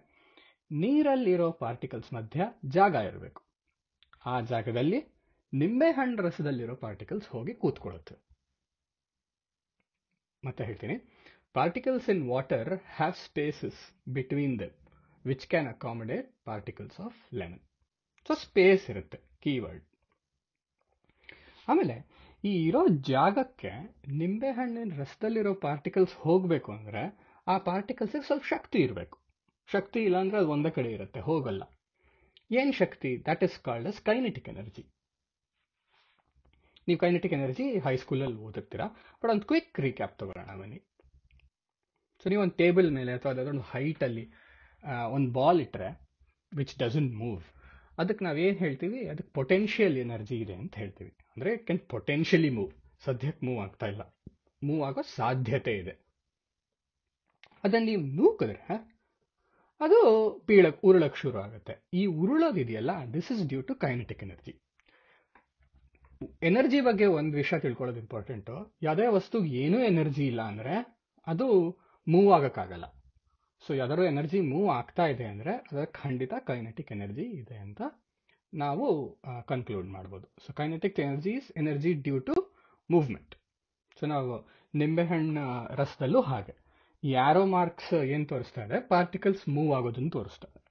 ನೀರಲ್ಲಿರೋ ಪಾರ್ಟಿಕಲ್ಸ್ ಮಧ್ಯ ಜಾಗ ಇರಬೇಕು. ಆ ಜಾಗದಲ್ಲಿ ನಿಂಬೆಹಣ್ಣು ರಸದಲ್ಲಿರೋ ಪಾರ್ಟಿಕಲ್ಸ್ ಹೋಗಿ ಕೂತ್ಕೊಳ್ಳುತ್ತೆ. ಮತ್ತೆ ಹೇಳ್ತೀನಿ, particles in water have spaces between them which can accommodate particles of lemon. So space ಇರುತ್ತೆ ಕೀವರ್ಡ್. ಆಮೇಲೆ ಈ ಇರೋ ಜಾಗಕ್ಕೆ ನಿಂಬೆಹಣ್ಣಿನ ರಸದಲ್ಲಿರೋ ಪಾರ್ಟಿಕಲ್ಸ್ ಹೋಗಬೇಕು ಅಂದರೆ ಆ ಪಾರ್ಟಿಕಲ್ಸಿಗೆ ಸ್ವಲ್ಪ ಶಕ್ತಿ ಇರಬೇಕು. ಶಕ್ತಿ ಇಲ್ಲ ಅಂದರೆ ಅದು ಒಂದೇ ಕಡೆ ಇರುತ್ತೆ, ಹೋಗಲ್ಲ. ಏನು ಶಕ್ತಿ? That is called as kinetic energy. ನೀವು ಕೈನೆಟಿಕ್ ಎನರ್ಜಿ ಹೈಸ್ಕೂಲಲ್ಲಿ ಓದಿರ್ತೀರಾ. ಬಟ್ ಒಂದು ಕ್ವಿಕ್ ರೀಕ್ಯಾಪ್ ತಗೊಳ್ಳೋಣ ಬನ್ನಿ. ಸೊ ನೀವು ಒಂದು ಟೇಬಲ್ ಮೇಲೆ ಅಥವಾ ಅದೊಂದು ಹೈಟಲ್ಲಿ ಒಂದು ಬಾಲ್ ಇಟ್ಟರೆ ವಿಚ್ ಡಸಂಟ್ ಮೂವ್, ಅದಕ್ಕೆ ನಾವೇನು ಹೇಳ್ತೀವಿ, ಅದಕ್ಕೆ ಪೊಟೆನ್ಷಿಯಲ್ ಎನರ್ಜಿ ಇದೆ ಅಂತ ಹೇಳ್ತೀವಿ. ಅಂದರೆ ಇಟ್ ಕ್ಯಾನ್ ಪೊಟೆನ್ಷಿಯಲಿ ಮೂವ್. ಸದ್ಯಕ್ಕೆ ಮೂವ್ ಆಗ್ತಾ ಇಲ್ಲ, ಮೂವ್ ಆಗೋ ಸಾಧ್ಯತೆ ಇದೆ. ಅದನ್ನು ನೀವು ನೂಕಿದ್ರೆ ಅದು ಉರುಳಕ್ಕೆ ಶುರು ಆಗುತ್ತೆ. ಈ ಉರುಳೋದಿದೆಯಲ್ಲ, this is due to kinetic energy. Energy ಬಗ್ಗೆ ಒಂದು ವಿಷಯ ತಿಳ್ಕೊಳ್ಳೋದು ಇಂಪಾರ್ಟೆಂಟು. ಯಾವುದೇ ವಸ್ತುಗೆ ಏನೂ ಎನರ್ಜಿ ಇಲ್ಲ ಅಂದರೆ ಅದು ಮೂವ್ ಆಗೋಕ್ಕಾಗಲ್ಲ. ಸೊ ಯಾವ್ದಾದ್ರು ಎನರ್ಜಿ ಮೂವ್ ಆಗ್ತಾ ಇದೆ ಅಂದರೆ ಅದಕ್ಕೆ ಖಂಡಿತ ಕೈನೆಟಿಕ್ ಎನರ್ಜಿ ಇದೆ ಅಂತ ನಾವು ಕನ್ಕ್ಲೂಡ್ ಮಾಡ್ಬೋದು. So kinetic energy is energy due to movement. So ನಾವು ನಿಂಬೆಹಣ್ಣು ರಸದಲ್ಲೂ ಹಾಗೆ ಯಾರೋ ಮಾರ್ಕ್ಸ್ ಏನು ತೋರಿಸ್ತಾ ಇದೆ, ಪಾರ್ಟಿಕಲ್ಸ್ ಮೂವ್ ಆಗೋದನ್ನು ತೋರಿಸ್ತಾ ಇದೆ.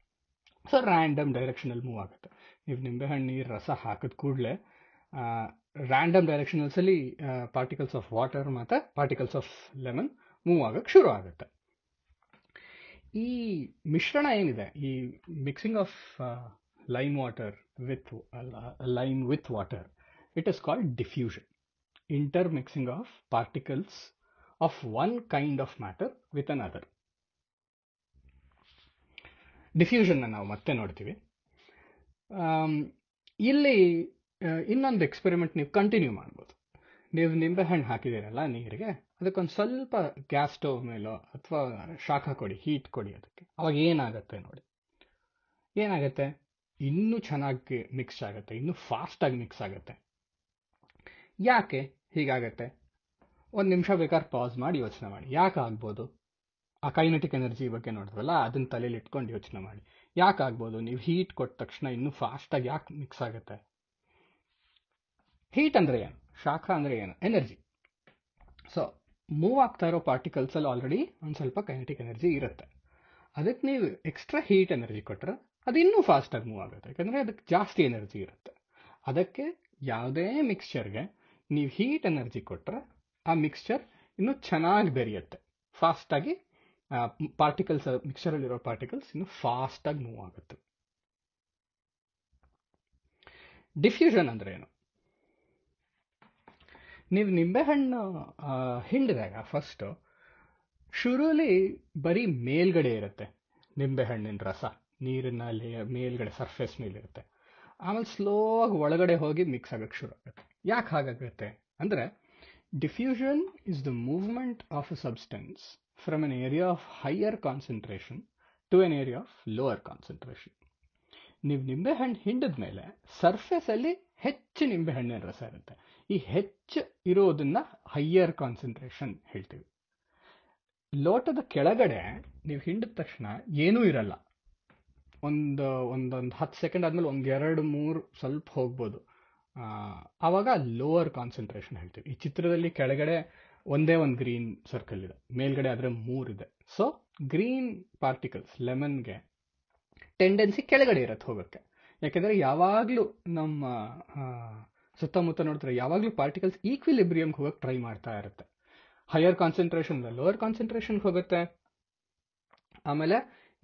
ಸೊ ರ್ಯಾಂಡಮ್ ಡೈರೆಕ್ಷನಲ್ಲಿ ಮೂವ್ ಆಗುತ್ತೆ. ನೀವು ನಿಂಬೆಹಣ್ಣು ನೀರು ರಸ ಹಾಕಿದ ಕೂಡಲೇ ರ್ಯಾಂಡಮ್ ಡೈರೆಕ್ಷನಲ್ಸಲ್ಲಿ ಪಾರ್ಟಿಕಲ್ಸ್ ಆಫ್ ವಾಟರ್ ಮತ್ತು ಪಾರ್ಟಿಕಲ್ಸ್ ಆಫ್ ಲೆಮನ್ ಮೂವ್ ಆಗೋಕ್ಕೆ ಶುರು ಆಗುತ್ತೆ. ಈ ಮಿಶ್ರಣ ಏನಿದೆ, ಈ mixing of lime with water, it is called diffusion. Intermixing of particles of one kind of matter with another. ಡಿಫ್ಯೂಷನ್ನ ನಾವು ಮತ್ತೆ ನೋಡ್ತೀವಿ. ಇಲ್ಲಿ ಇನ್ನೊಂದು ಎಕ್ಸ್ಪೆರಿಮೆಂಟ್ ನೀವು ಕಂಟಿನ್ಯೂ ಮಾಡ್ಬೋದು. ನೀವು ನಿಂಬೆಹಣ್ಣು ಹಾಕಿದ್ದೀರಲ್ಲ ನೀರಿಗೆ, ಅದಕ್ಕೊಂದು ಸ್ವಲ್ಪ ಗ್ಯಾಸ್ ಸ್ಟವ್ ಮೇಲೋ ಅಥವಾ ಶಾಖ ಕೊಡಿ, ಹೀಟ್ ಕೊಡಿ ಅದಕ್ಕೆ. ಅವಾಗ ಏನಾಗುತ್ತೆ ನೋಡಿ. ಏನಾಗುತ್ತೆ, ಇನ್ನೂ ಚೆನ್ನಾಗಿ ಮಿಕ್ಸ್ ಆಗುತ್ತೆ, ಇನ್ನೂ ಫಾಸ್ಟಾಗಿ ಮಿಕ್ಸ್ ಆಗುತ್ತೆ. ಯಾಕೆ ಹೀಗಾಗತ್ತೆ? ಒಂದು ನಿಮಿಷ ಬೇಕಾದ್ರೆ ಪಾಸ್ ಮಾಡಿ ಯೋಚನೆ ಮಾಡಿ. ಯಾಕೆ ಆಗ್ಬೋದು? ಆ ಕೈನೆಟಿಕ್ ಎನರ್ಜಿ ಬಗ್ಗೆ ನೋಡಿದ್ವಲ್ಲ, ಅದನ್ನ ತಲೆಯಲ್ಲಿ ಇಟ್ಕೊಂಡು ಯೋಚನೆ ಮಾಡಿ. ಯಾಕೆ ಆಗ್ಬೋದು? ನೀವು ಹೀಟ್ ಕೊಟ್ಟ ತಕ್ಷಣ ಇನ್ನೂ ಫಾಸ್ಟಾಗಿ ಯಾಕೆ ಮಿಕ್ಸ್ ಆಗುತ್ತೆ? ಹೀಟ್ ಅಂದರೆ ಏನು? ಶಾಖ ಅಂದರೆ ಏನು? ಎನರ್ಜಿ. ಸೊ ಮೂವ್ ಆಗ್ತಾ ಇರೋ ಪಾರ್ಟಿಕಲ್ಸಲ್ಲಿ ಆಲ್ರೆಡಿ ಒಂದು ಸ್ವಲ್ಪ ಕೈನೆಟಿಕ್ ಎನರ್ಜಿ ಇರುತ್ತೆ. ಅದಕ್ಕೆ ನೀವು ಎಕ್ಸ್ಟ್ರಾ ಹೀಟ್ ಎನರ್ಜಿ ಕೊಟ್ಟರೆ ಅದು ಇನ್ನೂ ಫಾಸ್ಟಾಗಿ ಮೂವ್ ಆಗುತ್ತೆ, ಯಾಕಂದರೆ ಅದಕ್ಕೆ ಜಾಸ್ತಿ ಎನರ್ಜಿ ಇರುತ್ತೆ. ಅದಕ್ಕೆ ಯಾವುದೇ ಮಿಕ್ಸ್ಚರ್ಗೆ ನೀವು ಹೀಟ್ ಎನರ್ಜಿ ಕೊಟ್ಟರೆ ಆ ಮಿಕ್ಸ್ಚರ್ ಇನ್ನೂ ಚೆನ್ನಾಗಿ ಬೆರೆಯುತ್ತೆ, ಫಾಸ್ಟಾಗಿ. ಪಾರ್ಟಿಕಲ್ಸ್, ಮಿಕ್ಸ್ಚರಲ್ಲಿರೋ ಪಾರ್ಟಿಕಲ್ಸ್ ಇನ್ನೂ ಫಾಸ್ಟಾಗಿ ಮೂವ್ ಆಗುತ್ತೆ. ಡಿಫ್ಯೂಷನ್ ಅಂದರೆ ಏನು? ನೀವು ನಿಂಬೆಹಣ್ಣು ಹಿಂಡಿದಾಗ ಫಸ್ಟು ಶುರುಲಿ ಬರೀ ಮೇಲ್ಗಡೆ ಇರುತ್ತೆ ನಿಂಬೆಹಣ್ಣಿನ ರಸ, ನೀರಿನ ಮೇಲ್ಗಡೆ ಸರ್ಫೇಸ್ ಮೇಲಿರುತ್ತೆ. ಆಮೇಲೆ ಸ್ಲೋ ಆಗಿ ಒಳಗಡೆ ಹೋಗಿ ಮಿಕ್ಸ್ ಆಗೋಕ್ಕೆ ಶುರು ಆಗುತ್ತೆ. ಯಾಕೆ ಹಾಗಾಗುತ್ತೆ ಅಂದರೆ, Diffusion is the movement of a substance from an area of higher concentration to an area of lower concentration. ನೀವು ನಿಂಬೆಹಣ್ಣು ಹಿಂಡಿದ ಮೇಲೆ ಸರ್ಫೇಸ್ ಅಲ್ಲಿ ಹೆಚ್ಚು ನಿಂಬೆಹಣ್ಣಿನ ರಸ ಇರುತ್ತೆ. ಈ ಹೆಚ್ಚು ಇರೋದನ್ನ ಹೈಯರ್ ಕಾನ್ಸಂಟ್ರೇಷನ್ ಹೇಳ್ತೀವಿ. ಲೋಟದ ಕೆಳಗಡೆ ನೀವು ಹಿಂಡಿದ ತಕ್ಷಣ ಏನೂ ಇರಲ್ಲ. ಒಂದೊಂದು 10 ಸೆಕೆಂಡ್ ಆದ್ಮೇಲೆ 1, 2, 3 ಸ್ವಲ್ಪ ಹೋಗ್ಬೋದು. ಆವಾಗ ಲೋವರ್ ಕಾನ್ಸಂಟ್ರೇಷನ್ ಹೇಳ್ತೀವಿ. ಈ ಚಿತ್ರದಲ್ಲಿ ಕೆಳಗಡೆ ಒಂದೇ ಒಂದು ಗ್ರೀನ್ ಸರ್ಕಲ್ ಇದೆ, ಮೇಲ್ಗಡೆ ಆದರೆ 3 ಇದೆ. ಸೊ ಗ್ರೀನ್ ಪಾರ್ಟಿಕಲ್ಸ್ ಲೆಮನ್ಗೆ ಟೆಂಡೆನ್ಸಿ ಕೆಳಗಡೆ ಇರತ್ತೆ ಹೋಗೋಕ್ಕೆ. ಯಾಕೆಂದರೆ ಯಾವಾಗಲೂ ನಮ್ಮ ಸುತ್ತಮುತ್ತ ನೋಡ್ತಾರೆ, ಯಾವಾಗಲೂ ಪಾರ್ಟಿಕಲ್ಸ್ ಈಕ್ವಿಲಿಬ್ರಿಯಮ್ಗೆ ಹೋಗೋಕ್ಕೆ ಟ್ರೈ ಮಾಡ್ತಾ ಇರುತ್ತೆ. ಹೈಯರ್ ಕಾನ್ಸಂಟ್ರೇಷನ್ ಲೋವರ್ ಕಾನ್ಸಂಟ್ರೇಷನ್ಗೆ ಹೋಗುತ್ತೆ. ಆಮೇಲೆ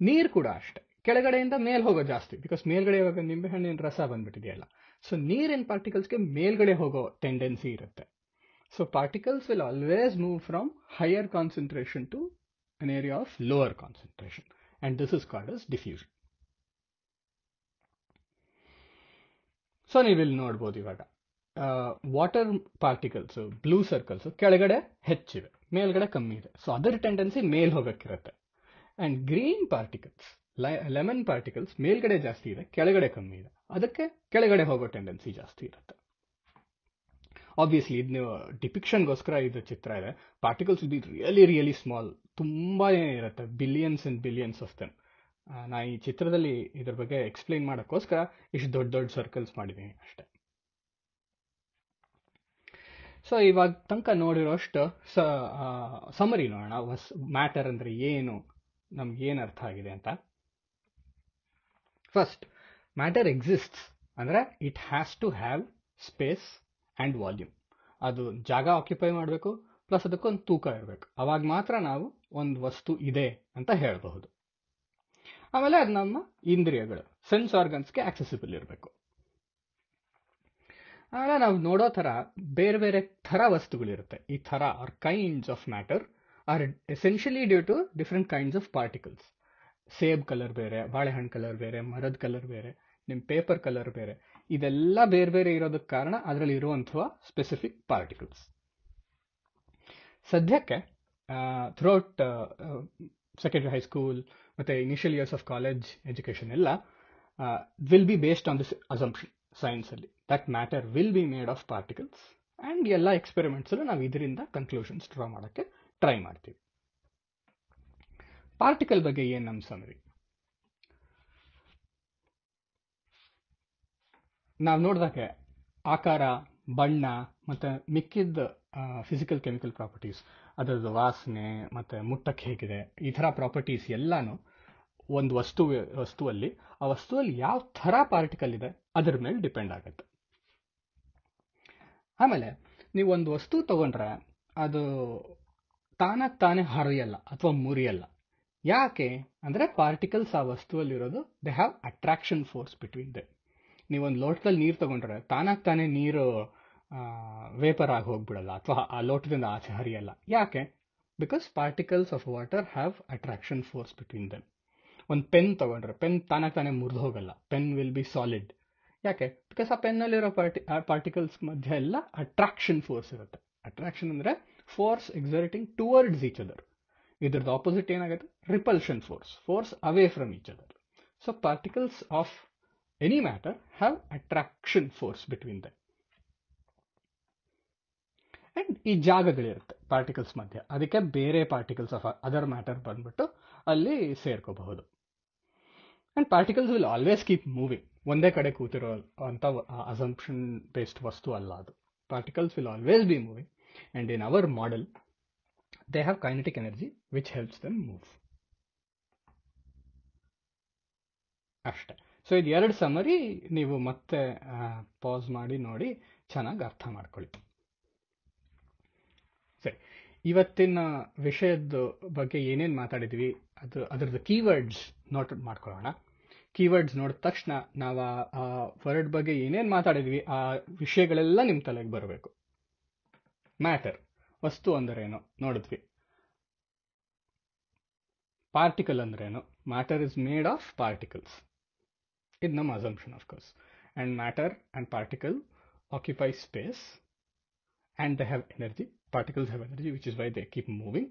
ನೀರು ಕೂಡ ಅಷ್ಟೆ, ಕೆಳಗಡೆಯಿಂದ ಮೇಲ್ ಹೋಗೋದು ಜಾಸ್ತಿ, ಬಿಕಾಸ್ ಮೇಲ್ಗಡೆ ಇವಾಗ ನಿಂಬೆಹಣ್ಣಿನ ರಸ ಬಂದ್ಬಿಟ್ಟಿದೆಯಲ್ಲ. ಸೊ ನೀರಿನ ಪಾರ್ಟಿಕಲ್ಸ್ಗೆ ಮೇಲ್ಗಡೆ ಹೋಗೋ ಟೆಂಡೆನ್ಸಿ ಇರುತ್ತೆ. So particles will always move from higher concentration to an area of lower concentration, and this is called as diffusion. So ನೀವಿಲ್ಲಿ ನೋಡ್ಬೋದು, ಇವಾಗ ವಾಟರ್ ಪಾರ್ಟಿಕಲ್ಸ್ ಬ್ಲೂ ಸರ್ಕಲ್ಸ್ ಕೆಳಗಡೆ ಹೆಚ್ಚಿವೆ, ಮೇಲ್ಗಡೆ ಕಮ್ಮಿ ಇದೆ. ಸೊ ಅದರ ಟೆಂಡೆನ್ಸಿ ಮೇಲ್ ಹೋಗಕ್ಕಿರುತ್ತೆ. And green particles lemon particles ಮೇಲ್ಗಡೆ ಜಾಸ್ತಿ ಇದೆ, ಕೆಳಗಡೆ ಕಮ್ಮಿ ಇದೆ, ಅದಕ್ಕೆ ಕೆಳಗಡೆ ಹೋಗೋ ಟೆಂಡೆನ್ಸಿ ಜಾಸ್ತಿ ಇರುತ್ತೆ. ಆಬ್ವಿಯಸ್ಲಿ ಇದು ಡಿಪಿಕ್ಷನ್ಗೋಸ್ಕರ ಇದು ಚಿತ್ರ ಇದೆ. Particles will be really small, ತುಂಬಾ ಇರುತ್ತೆ, billions and billions of them. ನಾ ಈ ಚಿತ್ರದಲ್ಲಿ ಇದ್ರ ಬಗ್ಗೆ ಎಕ್ಸ್ಪ್ಲೈನ್ ಮಾಡೋಕ್ಕೋಸ್ಕರ ಇಷ್ಟು ದೊಡ್ಡ ಸರ್ಕಲ್ಸ್ ಮಾಡಿದ್ದೀನಿ ಅಷ್ಟೆ. ಸೊ ಇವಾಗ ತನಕ ನೋಡಿರೋಷ್ಟು ಸಮರಿ ನೋಡೋಣ. ಮ್ಯಾಟರ್ ಅಂದ್ರೆ ಏನು, ನಮ್ಗೆ ಏನು ಅರ್ಥ ಆಗಿದೆ ಅಂತ. ಫಸ್ಟ್, ಮ್ಯಾಟರ್ ಎಕ್ಸಿಸ್ಟ್ಸ್ ಅಂದ್ರೆ it has to have space and volume. ಅದು ಜಾಗ ಆಕ್ಯುಪೈ ಮಾಡಬೇಕು, ಪ್ಲಸ್ ಅದಕ್ಕೊಂದು ತೂಕ ಇರಬೇಕು. ಅವಾಗ ಮಾತ್ರ ನಾವು ಒಂದು ವಸ್ತು ಇದೆ ಅಂತ ಹೇಳಬಹುದು. ಆಮೇಲೆ ಅದು ನಮ್ಮ ಇಂದ್ರಿಯಗಳು, ಸೆನ್ಸ್ ಆರ್ಗನ್ಸ್ಗೆ ಆಕ್ಸೆಸಿಬಲ್ ಇರಬೇಕು. ಆಮೇಲೆ ನಾವು ನೋಡೋ ಥರ ಬೇರೆ ಬೇರೆ ಥರ ವಸ್ತುಗಳಿರುತ್ತೆ. ಈ ಥರ are kinds of matter are essentially due to different kinds of particles. ಸೇಬ್ ಕಲರ್ ಬೇರೆ, ಬಾಳೆಹಣ್ಣು ಕಲರ್ ಬೇರೆ, ಮರದ ಕಲರ್ ಬೇರೆ, ನಿಮ್ಮ ಪೇಪರ್ ಕಲರ್ ಬೇರೆ. ಇದೆಲ್ಲ ಬೇರೆ ಬೇರೆ ಇರೋದಕ್ಕೆ ಕಾರಣ ಅದರಲ್ಲಿ ಇರುವಂತಹ ಸ್ಪೆಸಿಫಿಕ್ ಪಾರ್ಟಿಕಲ್ಸ್. ಸದ್ಯಕ್ಕೆ ಥ್ರೂಔಟ್ ಸೆಕೆಂಡರಿ ಹೈಸ್ಕೂಲ್ ಮತ್ತು initial years of college education ಎಲ್ಲ will be based on this assumption ಸೈನ್ಸಲ್ಲಿ, that matter will be made of particles. And ಎಲ್ಲ ಎಕ್ಸ್ಪೆರಿಮೆಂಟ್ಸಲ್ಲೂ ನಾವು ಇದರಿಂದ ಕನ್ಕ್ಲೂಷನ್ಸ್ ಡ್ರಾ ಮಾಡೋಕ್ಕೆ ಟ್ರೈ ಮಾಡ್ತೀವಿ. ಪಾರ್ಟಿಕಲ್ ಬಗ್ಗೆ ಏನು ನಮ್ಮ ಸಮರಿ? ನಾವು ನೋಡಿದಾಗೆ ಆಕಾರ, ಬಣ್ಣ ಮತ್ತು ಮಿಕ್ಕಿದ್ದ ಫಿಸಿಕಲ್ ಕೆಮಿಕಲ್ ಪ್ರಾಪರ್ಟೀಸ್, ಅದರದ್ದು ವಾಸನೆ ಮತ್ತು ಮುಟ್ಟಕ್ಕೆ ಹೇಗಿದೆ, ಈ ಥರ ಪ್ರಾಪರ್ಟೀಸ್ ಎಲ್ಲಾನು ಒಂದು ವಸ್ತುವಲ್ಲಿ ಆ ವಸ್ತುವಲ್ಲಿ ಯಾವ ಥರ ಪಾರ್ಟಿಕಲ್ ಇದೆ ಅದ್ರ ಮೇಲೆ ಡಿಪೆಂಡ್ ಆಗುತ್ತೆ. ಆಮೇಲೆ ನೀವು ಒಂದು ವಸ್ತು ತಗೊಂಡ್ರೆ ಅದು ತಾನೇ ಹರಿಯಲ್ಲ ಅಥವಾ ಮುರಿಯಲ್ಲ. ಯಾಕೆ ಅಂದರೆ ಪಾರ್ಟಿಕಲ್ಸ್ ಆ ವಸ್ತುವಲ್ಲಿರೋದು they have attraction force between them. ನೀವೊಂದು ಲೋಟದಲ್ಲಿ ನೀರು ತಗೊಂಡ್ರೆ ತಾನೇ ನೀರು ವೇಪರ್ ಆಗಿ ಹೋಗ್ಬಿಡಲ್ಲ ಅಥವಾ ಆ ಲೋಟದಿಂದ ಆಚೆ ಹರಿಯಲ್ಲ. ಯಾಕೆ? Because particles of water have attraction force between them. ಒಂದು ಪೆನ್ ತಗೊಂಡ್ರೆ ಪೆನ್ ತಾನೇ ಮುರಿದು ಹೋಗಲ್ಲ, ಪೆನ್ ವಿಲ್ ಬಿ ಸಾಲಿಡ್. ಯಾಕೆ? ಬಿಕಾಸ್ ಆ ಪೆನ್ನಲ್ಲಿರೋ ಪಾರ್ಟಿಕಲ್ಸ್ ಮಧ್ಯೆ ಎಲ್ಲ ಅಟ್ರಾಕ್ಷನ್ ಫೋರ್ಸ್ ಇರುತ್ತೆ. ಅಟ್ರಾಕ್ಷನ್ ಅಂದರೆ ಫೋರ್ಸ್ ಎಕ್ಸರ್ಟಿಂಗ್ ಟುವರ್ಡ್ಸ್ ಈಚ್ ಅದರ್. ಇದ್ರದ್ದು ಆಪೋಸಿಟ್ ಏನಾಗುತ್ತೆ? Repulsion force away from each other. So particles of any matter have attraction force between them. And ಈ ಜಾಗಗಳಿರುತ್ತೆ particles ಮಧ್ಯೆ, ಅದಕ್ಕೆ ಬೇರೆ ಪಾರ್ಟಿಕಲ್ಸ್ ಆಫ್ ಅದರ್ ಮ್ಯಾಟರ್ ಬಂದ್ಬಿಟ್ಟು ಅಲ್ಲಿ ಸೇರ್ಕೋಬಹುದು. And particles will always keep moving. ಒಂದೇ ಕಡೆ ಕೂತಿರೋ ಅಂತ ಅಸಂಪ್ಷನ್ ಬೇಸ್ಡ್ ವಸ್ತು ಅಲ್ಲ ಅದು. Particles will always be moving, and in our model they have kinetic energy which helps them move. ಅಷ್ಟೆ. ಸೊ ಇದು 2 ಸಮರಿ ನೀವು ಮತ್ತೆ ಪಾಸ್ ಮಾಡಿ ನೋಡಿ ಚೆನ್ನಾಗಿ ಅರ್ಥ ಮಾಡ್ಕೊಳ್ಳಿ. ಸರಿ, ಇವತ್ತಿನ ವಿಷಯದ ಬಗ್ಗೆ ಏನೇನು ಮಾತಾಡಿದ್ವಿ ಅದರದ್ದು ಕೀವರ್ಡ್ಸ್ ನೋಟ್ ಮಾಡ್ಕೊಳ್ಳೋಣ. ಕೀವರ್ಡ್ಸ್ ನೋಡಿದ ತಕ್ಷಣ ನಾವು ಆ ವರ್ಡ್ ಬಗ್ಗೆ ಏನೇನು ಮಾತಾಡಿದ್ವಿ ಆ ವಿಷಯಗಳೆಲ್ಲ ನಿಮ್ಮ ತಲೆಗೆ ಬರಬೇಕು. ಮ್ಯಾಟರ್, ವಸ್ತು ಅಂದರೇನು ನೋಡಿದ್ವಿ. ಪಾರ್ಟಿಕಲ್ ಅಂದ್ರೇನು? Matter is made of particles. ಇದು ನಮ್ಮ assumption of course. And matter and particle occupy space and they have energy particles have energy, which is why they keep moving,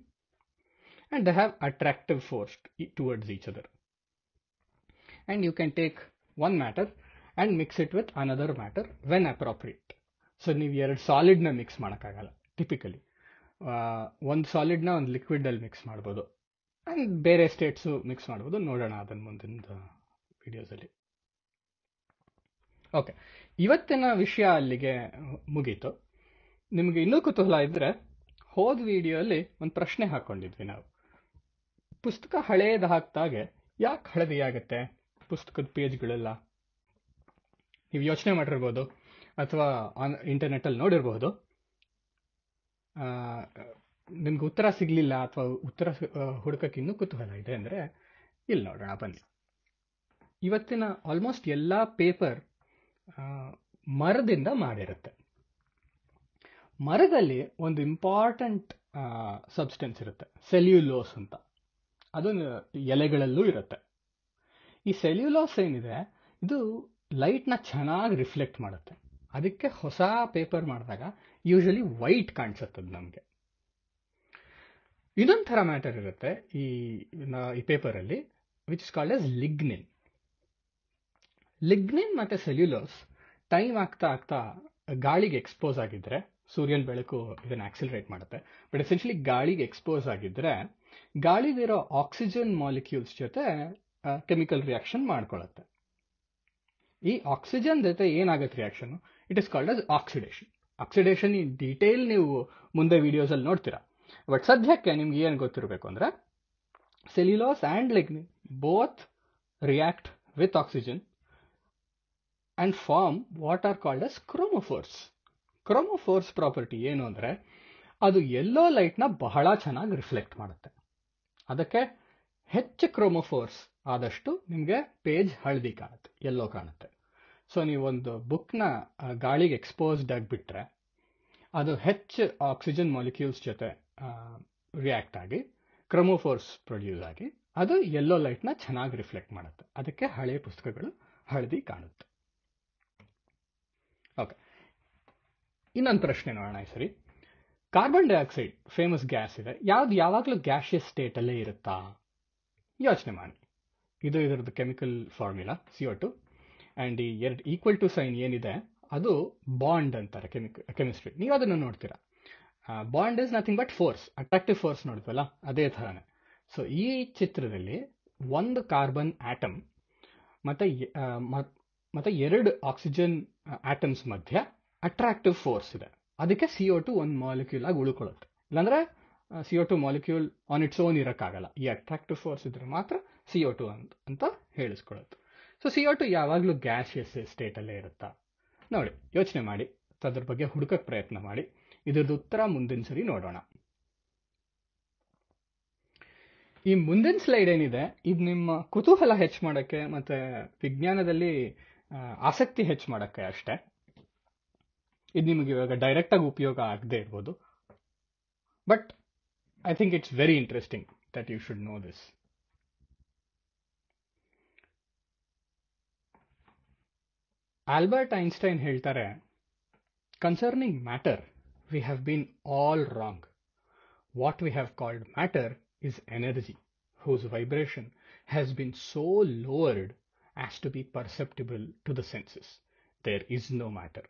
and they have attractive force towards each other. And you can take one matter and mix it with another matter when appropriate. So ನೀವು ಎರಡು ಸಾಲಿಡ್ನ mix ಮಾಡೋಕ್ಕಾಗಲ್ಲ typically. ಒಂದು ಸಾಲಿಡ್ನ ಒಂದು ಲಿಕ್ವಿಡಲ್ಲಿ mix ಮಾಡ್ಬೋದು, and ಬೇರೆ states mix ಮಾಡ್ಬೋದು. ನೋಡೋಣ ಅದನ್ನು ಮುಂದಿನ ವಿಡಿಯೋಸಲ್ಲಿ. ಓಕೆ, ಇವತ್ತಿನ ವಿಷಯ ಅಲ್ಲಿಗೆ ಮುಗೀತು. ನಿಮಗೆ ಇನ್ನೂ ಕುತೂಹಲ ಇದ್ದರೆ ಹೋದ ವಿಡಿಯೋಲಿ ಒಂದು ಪ್ರಶ್ನೆ ಹಾಕ್ಕೊಂಡಿದ್ವಿ ನಾವು. ಪುಸ್ತಕ ಹಳೇದು ಹಾಕ್ದಾಗೆ ಯಾಕೆ ಹಳದಿಯಾಗುತ್ತೆ ಪುಸ್ತಕದ ಪೇಜ್ಗಳೆಲ್ಲ? ನೀವು ಯೋಚನೆ ಮಾಡಿರ್ಬೋದು ಅಥವಾ ಇಂಟರ್ನೆಟ್ಟಲ್ಲಿ ನೋಡಿರ್ಬೋದು. ನಿಮ್ಗೆ ಉತ್ತರ ಸಿಗಲಿಲ್ಲ ಅಥವಾ ಉತ್ತರ ಹುಡುಕಕ್ಕೆ ಇನ್ನೂ ಕುತೂಹಲ ಇದೆ ಅಂದರೆ ಇಲ್ಲಿ ನೋಡೋಣ ಬನ್ನಿ. ಇವತ್ತಿನ ಆಲ್ಮೋಸ್ಟ್ ಎಲ್ಲ ಪೇಪರ್ ಮರದಿಂದ ಮಾಡಿರುತ್ತೆ. ಮರದಲ್ಲಿ ಒಂದು ಇಂಪಾರ್ಟೆಂಟ್ ಸಬ್ಸ್ಟೆನ್ಸ್ ಇರುತ್ತೆ, ಸೆಲ್ಯುಲೋಸ್ ಅಂತ. ಅದು ಎಲೆಗಳಲ್ಲೂ ಇರುತ್ತೆ. ಈ ಸೆಲ್ಯುಲೋಸ್ ಏನಿದೆ, ಇದು ಲೈಟ್ನ ಚೆನ್ನಾಗಿ ರಿಫ್ಲೆಕ್ಟ್ ಮಾಡುತ್ತೆ. ಅದಕ್ಕೆ ಹೊಸ ಪೇಪರ್ ಮಾಡಿದಾಗ ಯೂಶಲಿ ವೈಟ್ ಕಾಣಿಸುತ್ತದೆ ನಮಗೆ. ಇದೊಂದು ಥರ ಮ್ಯಾಟರ್ ಇರುತ್ತೆ ಈ ಪೇಪರಲ್ಲಿ, which is called as lignin. Lignin ಮತ್ತು ಸೆಲ್ಯುಲೋಸ್ ಟೈಮ್ ಆಗ್ತಾ ಆಗ್ತಾ ಗಾಳಿಗೆ ಎಕ್ಸ್ಪೋಸ್ ಆಗಿದ್ರೆ, ಸೂರ್ಯನ ಬೆಳಕು ಇದನ್ನು ಆಕ್ಸಿಲರೇಟ್ ಮಾಡುತ್ತೆ, ಬಟ್ ಎಸೆನ್ಷಿಯಲಿ ಗಾಳಿಗೆ ಎಕ್ಸ್ಪೋಸ್ ಆಗಿದ್ರೆ ಗಾಳಿಲಿರೋ ಆಕ್ಸಿಜನ್ ಮಾಲಿಕ್ಯೂಲ್ಸ್ ಜೊತೆ ಕೆಮಿಕಲ್ ರಿಯಾಕ್ಷನ್ ಮಾಡ್ಕೊಳ್ಳುತ್ತೆ. ಈ ಆಕ್ಸಿಜನ್ ಜೊತೆ ಏನಾಗುತ್ತೆ reaction? It is called as oxidation. Oxidation ಈ ಡೀಟೇಲ್ ನೀವು ಮುಂದೆ ವಿಡಿಯೋಸಲ್ಲಿ ನೋಡ್ತೀರಾ. ಬಟ್ ಸದ್ಯಕ್ಕೆ ನಿಮ್ಗೆ ಏನು ಗೊತ್ತಿರಬೇಕು ಅಂದರೆ, cellulose and lignin both react with oxygen and form what are called as chromophores. Chromophores property ಏನು ಅಂದರೆ, ಅದು ಎಲ್ಲೋ ಲೈಟ್ನ ಬಹಳ ಚೆನ್ನಾಗಿ ರಿಫ್ಲೆಕ್ಟ್ ಮಾಡುತ್ತೆ. ಅದಕ್ಕೆ ಹೆಚ್ಚು ಕ್ರೋಮೋಫೋರ್ಸ್ ಆದಷ್ಟು ನಿಮಗೆ ಪೇಜ್ ಹಳದಿ ಕಾಣುತ್ತೆ, ಎಲ್ಲೋ ಕಾಣುತ್ತೆ. ಸೊ ನೀವೊಂದು ಬುಕ್ನ ಗಾಳಿಗೆ ಎಕ್ಸ್ಪೋಸ್ಡ್ ಆಗಿಬಿಟ್ರೆ ಅದು ಹೆಚ್ಚು ಆಕ್ಸಿಜನ್ ಮಾಲಿಕ್ಯೂಲ್ಸ್ ಜೊತೆ ರಿಯಾಕ್ಟ್ ಆಗಿ ಕ್ರೋಮೋಫೋರ್ಸ್ ಪ್ರೊಡ್ಯೂಸ್ ಆಗಿ ಅದು ಎಲ್ಲೋ ಲೈಟ್ನ ಚೆನ್ನಾಗಿ ರಿಫ್ಲೆಕ್ಟ್ ಮಾಡುತ್ತೆ. ಅದಕ್ಕೆ ಹಳೆಯ ಪುಸ್ತಕಗಳು ಹಳದಿ ಕಾಣುತ್ತೆ. ಓಕೆ, ಇನ್ನೊಂದು ಪ್ರಶ್ನೆ ನೋಡೋಣ ಈ ಸರಿ. ಕಾರ್ಬನ್ ಡೈಆಕ್ಸೈಡ್ ಫೇಮಸ್ ಗ್ಯಾಸ್ ಇದೆ, ಯಾವ್ದು ಯಾವಾಗಲೂ ಗ್ಯಾಸಿಯಸ್ ಸ್ಟೇಟಲ್ಲೇ ಇರುತ್ತಾ? ಯೋಚನೆ ಮಾಡಿ. ಇದು ಇದರದ್ದು ಕೆಮಿಕಲ್ ಫಾರ್ಮ್ಯುಲಾ CO2, ಆ್ಯಂಡ್ ಈ ಎರಡು ಈಕ್ವಲ್ ಟು ಸೈನ್ ಏನಿದೆ ಅದು ಬಾಂಡ್ ಅಂತಾರೆ ಕೆಮಿಸ್ಟ್ರಿ. ನೀವು ಅದನ್ನು ನೋಡ್ತೀರಾ. Bond is nothing but force, attractive force ನೋಡ್ತೀವಲ್ಲ, ಅದೇ ಥರನೇ. ಸೊ ಈ ಚಿತ್ರದಲ್ಲಿ ಒಂದು ಕಾರ್ಬನ್ ಆಟಮ್ ಮತ್ತು ಎರಡು ಆಕ್ಸಿಜನ್ ಆಟಮ್ಸ್ ಮಧ್ಯ ಅಟ್ರಾಕ್ಟಿವ್ ಫೋರ್ಸ್ ಇದೆ. ಅದಕ್ಕೆ CO2 ಒಂದು ಮಾಲಿಕ್ಯೂಲ್ ಆಗಿ ಉಳ್ಕೊಳ್ಳುತ್ತೆ. ಇಲ್ಲಾಂದರೆ CO2 molecule on its own ಇರೋಕ್ಕಾಗಲ್ಲ. ಈ ಅಟ್ರಾಕ್ಟಿವ್ ಫೋರ್ಸ್ ಇದ್ರೆ ಮಾತ್ರ CO2 ಅಂತ ಹೇಳಿಸ್ಕೊಳ್ಳುತ್ತೆ. ಸೊ CO2 ಯಾವಾಗಲೂ ಗ್ಯಾಸಿಯಸ್ ಸ್ಟೇಟಲ್ಲೇ ಇರುತ್ತಾ? ನೋಡಿ, ಯೋಚನೆ ಮಾಡಿ, ಅದ್ರ ಬಗ್ಗೆ ಹುಡುಕಕ್ಕೆ ಪ್ರಯತ್ನ ಮಾಡಿ. ಇದ್ರದ್ದು ಉತ್ತರ ಮುಂದಿನ ಸರಿ ನೋಡೋಣ. ಈ ಮುಂದಿನ ಸ್ಲೈಡ್ ಏನಿದೆ, ಇದು ನಿಮ್ಮ ಕುತೂಹಲ ಹೆಚ್ಚು ಮಾಡೋಕ್ಕೆ ಮತ್ತು ವಿಜ್ಞಾನದಲ್ಲಿ ಆಸಕ್ತಿ ಹೆಚ್ಚು ಮಾಡೋಕ್ಕೆ ಅಷ್ಟೇ. ಇದು ನಿಮಗೆ ಇವಾಗ ಡೈರೆಕ್ಟಾಗಿ ಉಪಯೋಗ ಆಗದೆ ಇರ್ಬೋದು, but I think it's very interesting that you should know this. Albert Einstein ಹೇಳ್ತಾರೆ, concerning matter we have been all wrong. What we have called matter is energy, whose vibration has been so lowered as to be perceptible to the senses. There is no matter.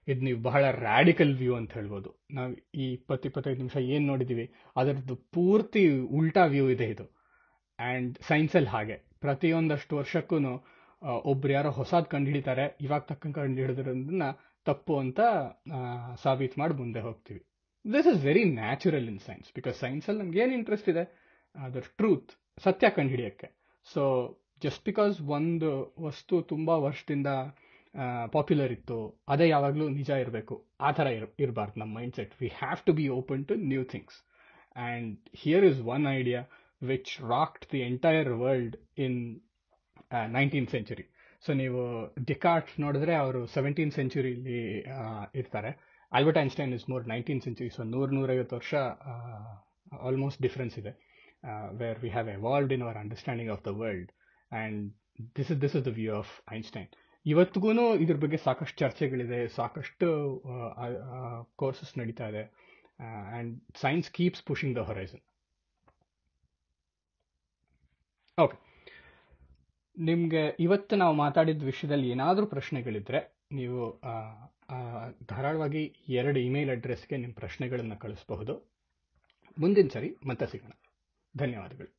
ಇದು ನೀವು ಬಹಳ radical view ಅಂತ ಹೇಳ್ಬೋದು. ನಾವು ಈ 20-25 ನಿಮಿಷ ಏನು ನೋಡಿದ್ದೀವಿ ಅದರದ್ದು ಪೂರ್ತಿ ಉಲ್ಟಾ ವ್ಯೂ ಇದೆ ಇದು. ಆ್ಯಂಡ್ ಸೈನ್ಸಲ್ಲಿ ಹಾಗೆ ಪ್ರತಿಯೊಂದಷ್ಟು ವರ್ಷಕ್ಕೂ ಒಬ್ರು ಯಾರೋ ಹೊಸದು ಕಂಡುಹಿಡಿತಾರೆ, ಇವಾಗ ತಕ್ಕ ಕಂಡುಹಿಡಿದ್ರನ್ನ ತಪ್ಪು ಅಂತ ಸಾಬೀತು ಮಾಡಿ ಮುಂದೆ ಹೋಗ್ತೀವಿ. This is very natural in science, because ಸೈನ್ಸಲ್ಲಿ ನಮ್ಗೆ ಏನು ಇಂಟ್ರೆಸ್ಟ್ ಇದೆ, ಅದರ ಟ್ರೂತ್, ಸತ್ಯ ಕಂಡುಹಿಡಿಯೋಕ್ಕೆ. ಸೊ ಜಸ್ಟ್ ಬಿಕಾಸ್ ಒಂದು ವಸ್ತು ತುಂಬ ವರ್ಷದಿಂದ ಪಾಪ್ಯುಲರ್ ಇತ್ತು, ಅದೇ ಯಾವಾಗಲೂ ನಿಜ ಇರಬೇಕು, ಆ ಥರ ಇರಬಾರ್ದು ನಮ್ಮ mindset. We have to be open to new things. And here is one idea which rocked the entire world in 19th century. So ನೀವು ಡಿಕಾರ್ಟ್ ನೋಡಿದ್ರೆ ಅವರು 17th centuryಲಿ ಇರ್ತಾರೆ. Albert Einstein is more 19th century. So 150 ವರ್ಷ almost difference ಇದೆ, where we have evolved in our understanding of the world. And this is the view of Einstein. ಇವತ್ತಿಗೂ ಇದ್ರ ಬಗ್ಗೆ ಸಾಕಷ್ಟು ಚರ್ಚೆಗಳಿದೆ, ಸಾಕಷ್ಟು ಕೋರ್ಸಸ್ ನಡೀತಾ ಇದೆ. And science keeps pushing the horizon. Okay, ನಿಮಗೆ ಇವತ್ತು ನಾವು ಮಾತಾಡಿದ ವಿಷಯದಲ್ಲಿ ಏನಾದರೂ ಪ್ರಶ್ನೆಗಳಿದ್ದರೆ ನೀವು ಧಾರಾಳವಾಗಿ 2 ಇಮೇಲ್ ಅಡ್ರೆಸ್ಗೆ ನಿಮ್ಮ ಪ್ರಶ್ನೆಗಳನ್ನು ಕಳಿಸಬಹುದು. ಮುಂದಿನ ಸರಿ ಮತ್ತೆ ಸಿಗೋಣ. ಧನ್ಯವಾದಗಳು.